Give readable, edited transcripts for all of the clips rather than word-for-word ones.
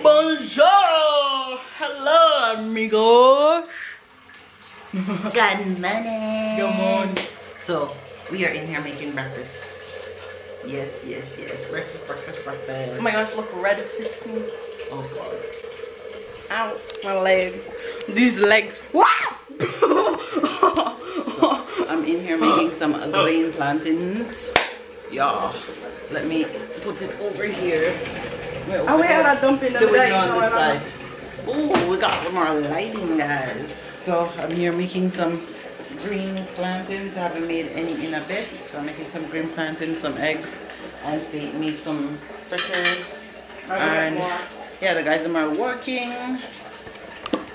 Bonjour! Hello, amigos! Good morning. Good morning. So, we are in here making breakfast. Yes. Breakfast. Oh my gosh, look, red fits me. Oh God. Ow, my leg. These legs. Wow! So, I'm in here making some green plantains. Yeah. Let me put it over here. Oh, we had a dump in the Do it middle. on this side. Oh, we got more lighting, guys. So, I'm here making some green plantains. I haven't made any in a bit. So, I'm making some green plantains, some eggs, and they made some fritters. And yeah, the guys are working.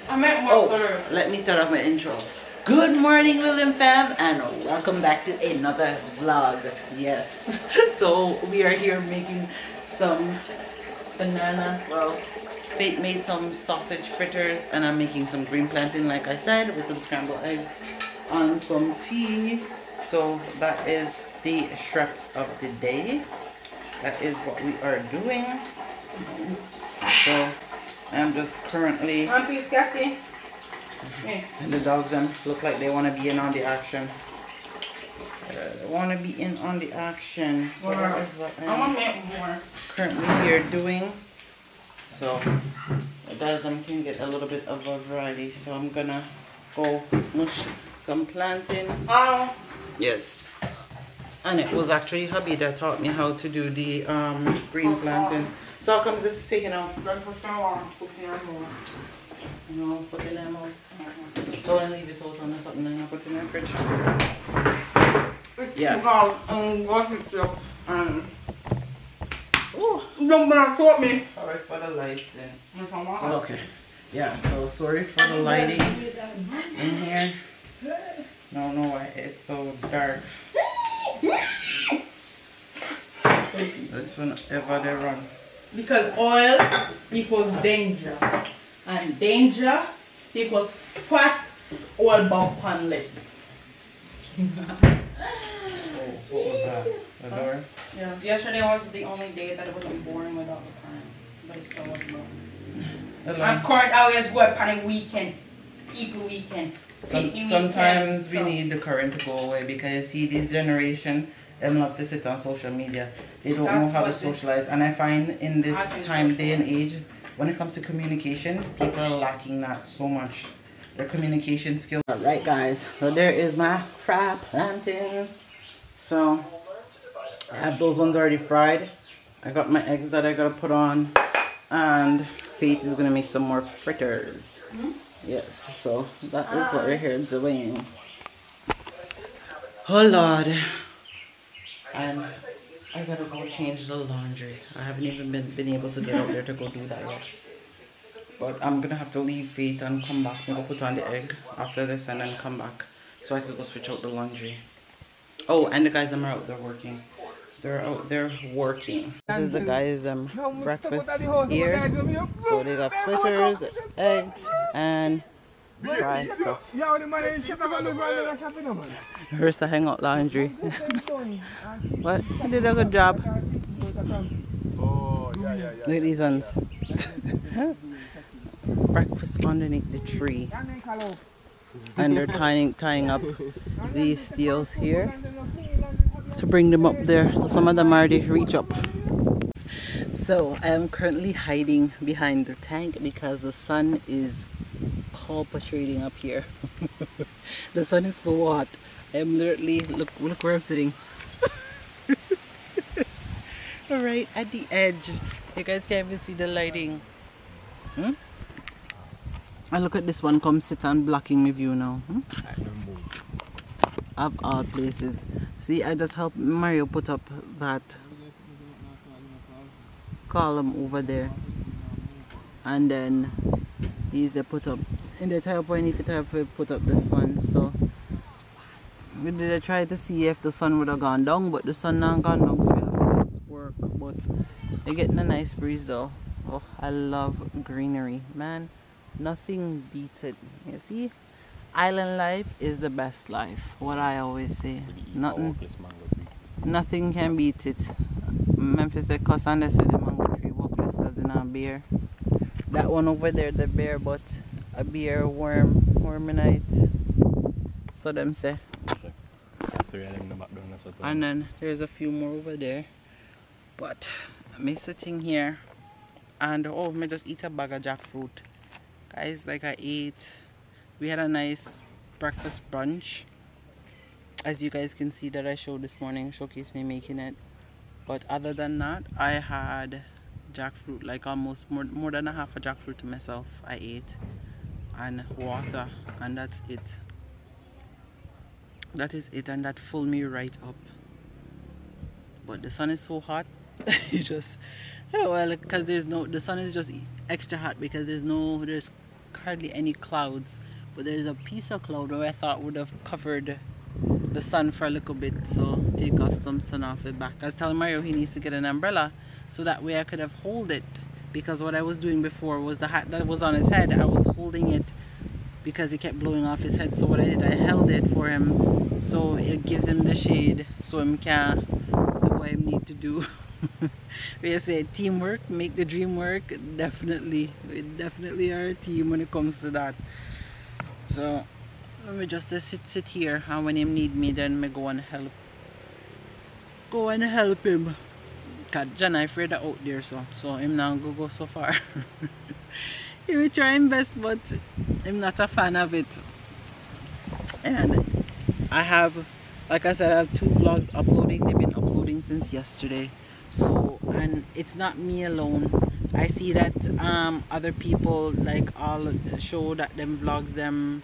I meant more fritters. Let me start off my intro. Good morning, William fam, and welcome back to another vlog. Yes. So we are here making some banana. Well, Faith made some sausage fritters, and I'm making some green plantain, like I said, with some scrambled eggs and some tea. So that is the shreds of the day. That is what we are doing. So I'm just currently. And the dogs look like they want to be in on the action. They want to be in on the action. So that is what I'm currently here doing. So the guys can get a little bit of a variety. So I'm gonna go mush some plantain. Yes. And it was actually hubby that taught me how to do the green plantain. So how comes this is taking off? No, put it in there more. So I leave it out on something and I put it in the fridge. Yeah. Oh, sorry for the lights in. So, okay. Yeah, so sorry for the lighting in here. No, why it's so dark. This one ever they run. Because oil equals danger. And danger equals fat oil bump on lip. What was that? The door? Yeah. Yesterday was the only day that it wasn't boring without the current. But it still wasn't boring. And current always go up on a weekend. People weekend. Sometimes we need the current to go away because you see this generation, they love to sit on social media. They don't know how to socialize. And I find in this day and age, when it comes to communication, people are lacking that so much. Their communication skills. Alright guys, so there is my fried plantains. So I have those ones already fried. I got my eggs that I gotta put on, and Faith is gonna make some more fritters. Yes, so that is what we're here doing. Oh Lord. And I gotta go change the laundry. I haven't even been able to get out there to go do that yet. But I'm gonna have to leave Faith and come back and go put on the egg after this and then come back so I can go switch out the laundry. Oh, and the guys are out there working. They're out there working. This is the guys' breakfast here. So they got fritters, eggs, and fried stuff. Here's the hangout laundry. What? You did a good job. Look at these ones. Breakfast underneath the tree. And they're tying up these steels here to bring them up there. So some of them already reach up. So I am currently hiding behind the tank because the sun is palpitating up here. The sun is so hot. I am literally, look where I'm sitting. Right at the edge. You guys can't even see the lighting. And look at this one come sit and blocking my view now. Of all places. See, I just helped Mario put up that column over there. And then he's put up in the tire point, if you put up this one. So we did try to see if the sun would have gone down, but the sun not gone down, so we have to just work. But we're getting a nice breeze though. Oh, I love greenery, man. Nothing beats it. You see, island life is the best life. What I always say. Nothing can beat it. Memphis they cuss and they say the mango tree workless because it's not beer. That one over there, the bear butt, a bear worminite. So them say. And then there's a few more over there. But I'm sitting here and oh, me just eat a bag of jackfruit. Guys, like I ate, we had a nice breakfast brunch. As you guys can see that I showed this morning, showcase me making it. But other than that, I had jackfruit, like almost more than a half a jackfruit to myself. I ate and water, and that's it. That is it, and that filled me right up. But the sun is so hot. You just, well, because the sun is just extra hot because there's hardly any clouds. But there's a piece of cloud where I thought would have covered the sun for a little bit, so take off some sun off it back. I was telling Mario he needs to get an umbrella so that way I could have hold it, because what I was doing before was the hat that was on his head, I was holding it because it kept blowing off his head. So what I did, I held it for him so it gives him the shade so him can do what I need to do. We say teamwork make the dream work. Definitely, we definitely are a team when it comes to that. So let me just sit here, and when him need me, then me go and help him. Cause John I afraid of out there, so him now go so far. He will try his best, but I'm not a fan of it. And I have, like I said, I have 2 vlogs uploading. They've been uploading since yesterday. So, and it's not me alone. I see that other people like all show that them vlogs them.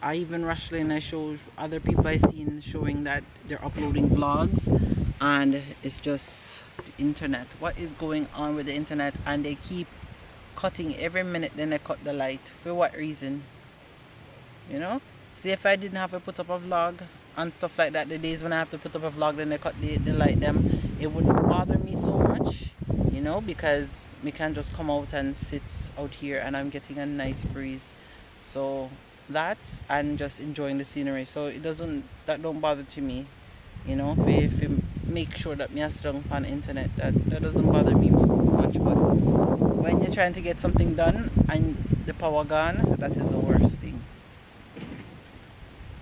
I even Rashlyn, I show other people I seen showing that they're uploading vlogs, and it's just the internet. What is going on with the internet? And they keep cutting every minute, then they cut the light. For what reason? You know? See, if I didn't have to put up a vlog and stuff like that, the days when I have to put up a vlog, then they cut the light them, it wouldn't bother me so much, you know, because we can just come out and sit out here and I'm getting a nice breeze. So that, and just enjoying the scenery, so that don't bother to me, you know. If you make sure that me sit down on the internet, that doesn't bother me much. But when you're trying to get something done and the power gone, that is the worst thing.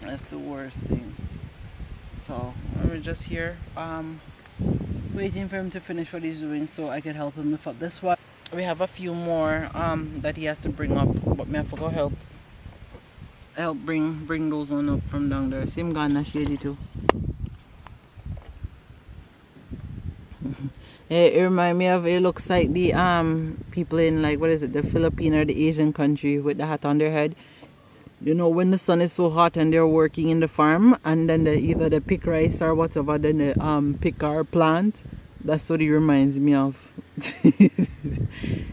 That's the worst thing. So we're just here waiting for him to finish what he's doing so I can help him lift up this one. We have a few more that he has to bring up, but me have to go help bring those one up from down there. Same gone shady too. It remind me of, it looks like the people in, like, what is it, the Philippine or the Asian country with the hat on their head. You know, when the sun is so hot and they're working in the farm, and then either they pick rice or whatever, then they pick our plant. That's what it reminds me of.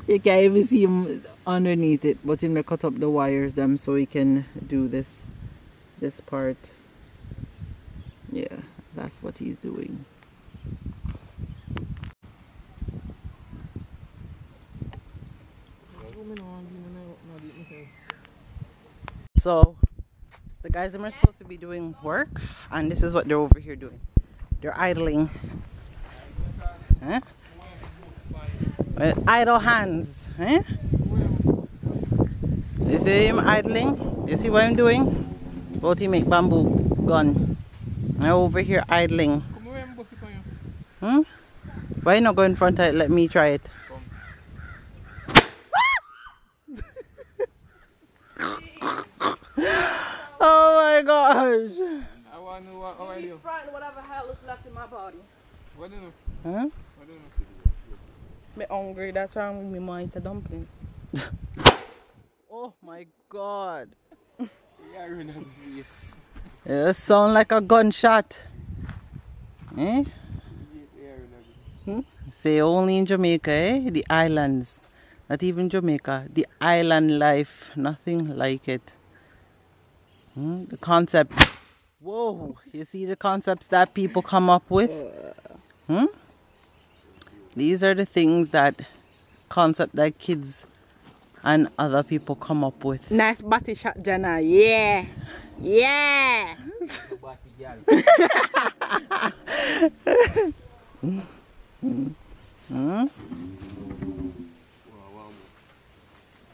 You can't even see him underneath it, but him to cut up the wires them so he can do this part. Yeah, that's what he's doing. So the guys them are supposed to be doing work, and this is what they're over here doing. They're idling. Huh? With idle hands. Huh? You see him idling? You see what I'm doing? Go to make bamboo gun. I'm over here idling. Hmm? Why you not go in front of it? Let me try it. Oh my gosh! I want to know what I do. Whatever hell is left in my body. What do you know? Huh? What do you know? I'm hungry, that's why I'm with me eat a dumpling. Oh my god! It sound like a gunshot. Eh? Say only in Jamaica, eh? The islands. Not even Jamaica. The island life. Nothing like it. The concept. Whoa! You see the concepts that people come up with? These are the things concept that kids and other people come up with. Nice body shot, Jenna. Yeah. Yeah.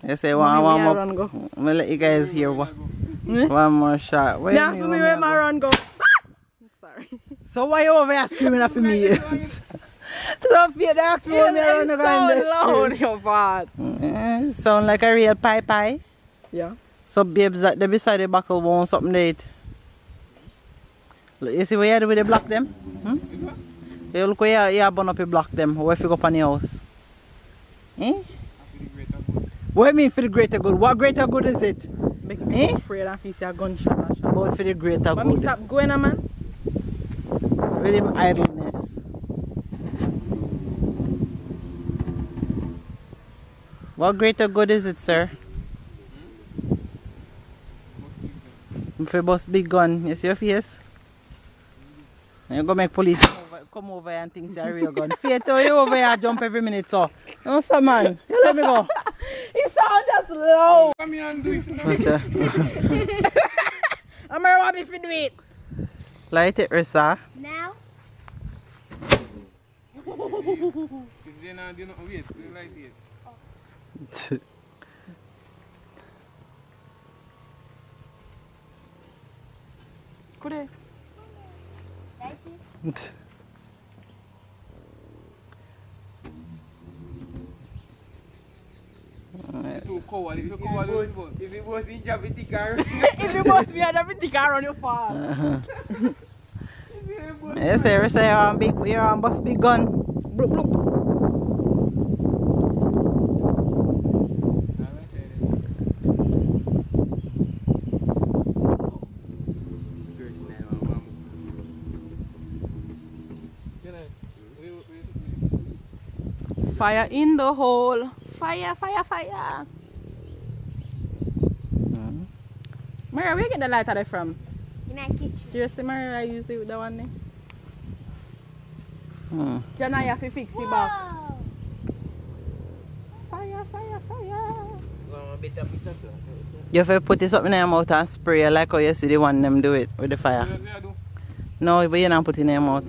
You say one more. I'm gonna let you guys hear one more shot. Wait yeah, for me where my run go. Sorry. So why you over here screaming at me? So if you ask me when I run so loud, your bad. Sound like a real pie. Yeah. So babes that they beside the buckle won't something to eat. Look, you see what you do with the block them? You look where you burn up your block them. Where if you go up on the house? What do you mean for the greater good? What greater good is it? Make me afraid if you see a gunshot or shot. But for the greater but good. Me stop going on, man. With him idleness. What greater good is it, sir? If you bust big gun, you see your face? And you go make police come over and think it's a real gun. Fear to you over here jump every minute, so. No, sir, man. You let me go. It sounds just low. Come here and do it. I'm gonna want me to do it. Light it, Rissa. Now? They not wait, they like it. Could I? Thank you. If you was in Javiti car, if you must be a Javiti car on your farm. Yes, sir. You're on bust big gun. Bloop, bloop. Fire in the hole. Fire, fire, fire. Maria, where you get the lighter there from? In my kitchen. Seriously, Maria, I use it with the one there. Then I have to fix it back. Fire, fire, fire. You have to put this up in your mouth and spray like how you see the one them do it with the fire. No, but you're not putting it in your mouth.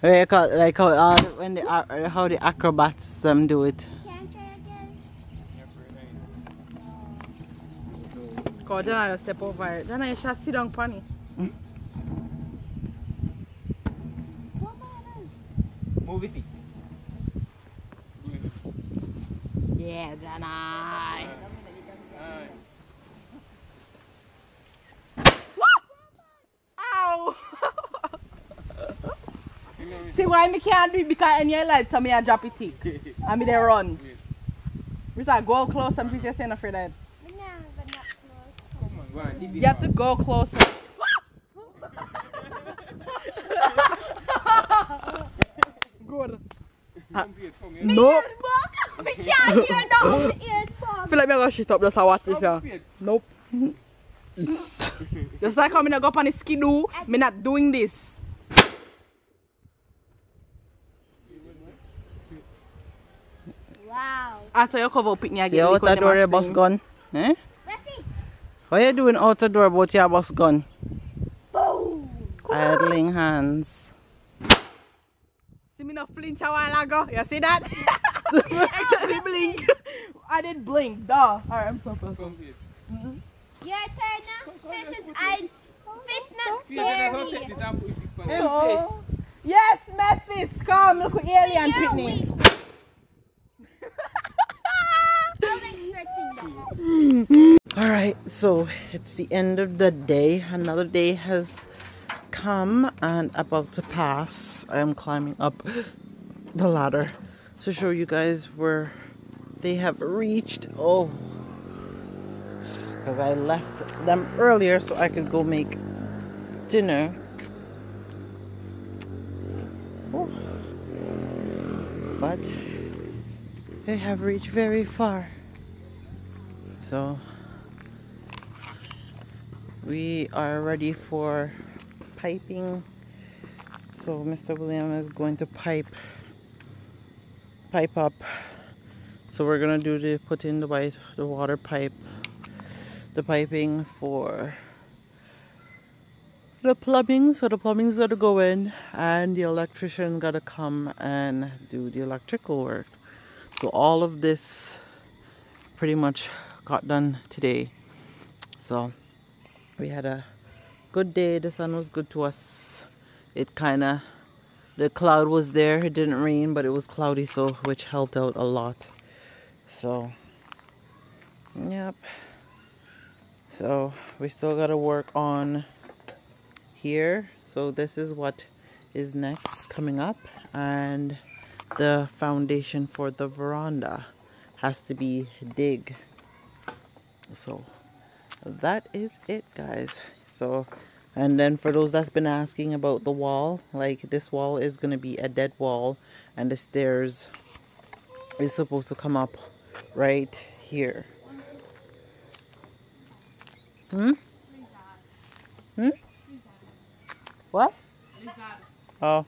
Like how when how the acrobats do it. Can I try again? Cause then I step over it. Then I shall sit down funny. move it. Yeah, then I. Ow! See why me can't do it because in your light so me I drop it tick. And me they run. We say go close and people say afraid of it. But not close. Come on, go on. You have to go closer. Good. Nope. We can't hear the whole earphone. I feel like I'm gonna shut up just to watch this. Nope. Just like how I'm gonna go up on the skidoo, I'm not doing this. Wow. After you cover up with me again. See out the door your bus gun? Eh? Let's see. What are you doing out the door about your bus gun? Boom. Idling hands. See me not flinch a while ago. You see that? Except me blink. I did blink. Duh. Alright, I'm purple. Your turn now. It's not scary. Oh. Yes, Memphis, come. Look at alien You're picnic. weak. I'm expecting that. Alright, so it's the end of the day. Another day has come and about to pass. I am climbing up the ladder to show you guys where they have reached. Oh, because I left them earlier so I could go make dinner. Oh. But they have reached very far. So we are ready for piping. So Mr. William is going to pipe up. So we're gonna do the put in the water pipe, the piping for the plumbing. So the plumbing's gotta go in and the electrician gotta come and do the electrical work. So all of this pretty much got done today. So we had a good day. The sun was good to us. It kind of, the cloud was there. It didn't rain, but it was cloudy, so which helped out a lot. So yep. So we still got to work on here. So this is what is next coming up, and the foundation for the veranda has to be dig. So that is it, guys. So, and then for those that's been asking about the wall, like this wall is going to be a dead wall, and the stairs is supposed to come up right here. What? Oh,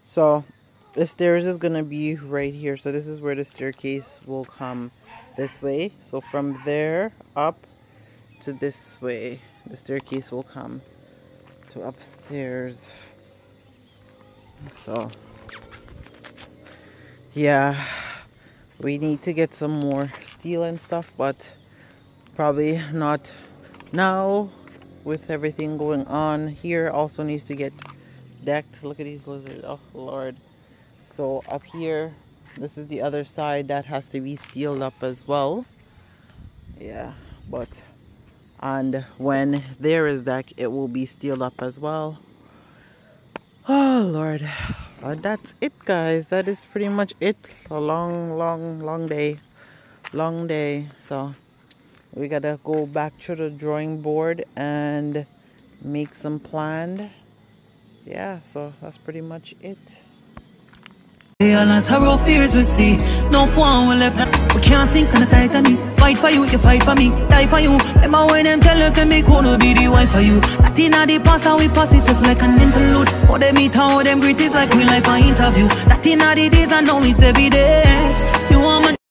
so the stairs is gonna be right here. So this is where the staircase will come this way. So from there up to this way, the staircase will come to upstairs. So yeah, we need to get some more steel and stuff, but probably not now with everything going on. Here also needs to get decked. Look at these lizards. Oh Lord. So up here, this is the other side that has to be steeled up as well. Yeah, but and when there is deck, it will be steeled up as well. Oh Lord. That's it, guys. That is pretty much it. A long day. Long day. So we gotta go back to the drawing board and make some plan. Yeah, so that's pretty much it. All our thorough fears we see. No one will left. We can't sink on the Titanic. Fight for you, you fight for me. Die for you. Remember when them tell us that me could be the wife for you. That in the past and we pass it just like an interlude. How they meet, how them greet is like real life an interview. That in the days and now it's every day.